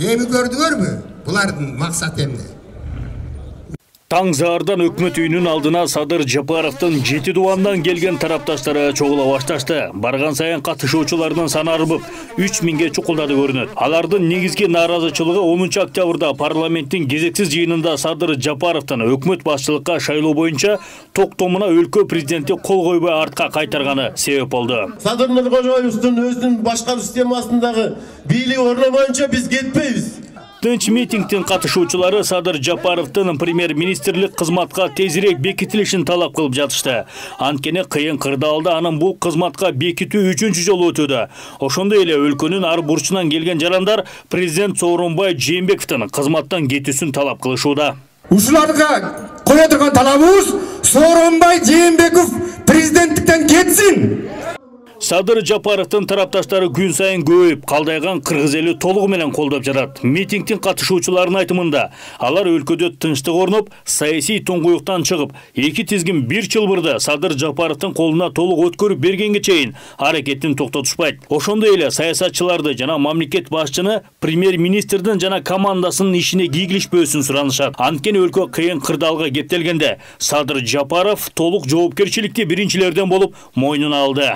Эми көрдүңөрбү? Булардын максаты эмне? Таң заардан өкмөт үйүнүн алдына Садыр Жапаровдун 7 дубандан келген тарапташтары чогула башташты. Барган сайын катышуучулардын саны арбып, 3000ге чукулдады көрүнөт. Алардын негизги нааразычылыгы 10 октябрда парламенттин кезексиз жыйынында Садыр Жапаровдун өкмөт башчылыкка шайлоо боюнча токтомуна өлкө президенти кол койбой артка кайтарганы себеп болду. Садыр Нуркожоевдун өзүнүн башкаруу системасындагы бийлиги орномоюнча биз кетпейбиз. Тынч митингдин катышуучулары Садыр Жапаровдун премьер-министрлик кызматка тезирээк бекитилишин талап кылып жатышты. Анткени кыйын кырдаалда анын бул кызматка бекитүү 3-чү жолу өтүүдө. Ошондой эле өлкөнүн ар бурчунан келген жарандар президент Сооронбай Жээнбековдун кызматтан кетүүсүн талап кылышууда. Ушуларга кое турган талабыбыз Сооронбай Жээнбеков президенттиктен кетсин. Садыр Жапаровдун тарапташтары күн сайын көбөйүп, калдайган кыргыз эли толугу менен колдоп жатат. Митингдин катышуучуларынын айтымында, алар өлкөдө тынчтык орноп, саясий туңгуюктан чыгып, эки тизгин бир чылбырды Садыр Жапаровдун колуна толук өткөрүп бергенге чейин аракетин токтотушпайт. Ошондой эле саясатчыларды жана мамлекет башчыны премьер-министрдин жана командасынын ишине кийгилишпөөсүн суранышат. Анткени өлкө кыйын кырдаалга кептелгенде Садыр Жапаров толук жоопкерчиликти биринчилерден болуп мойнуна алды.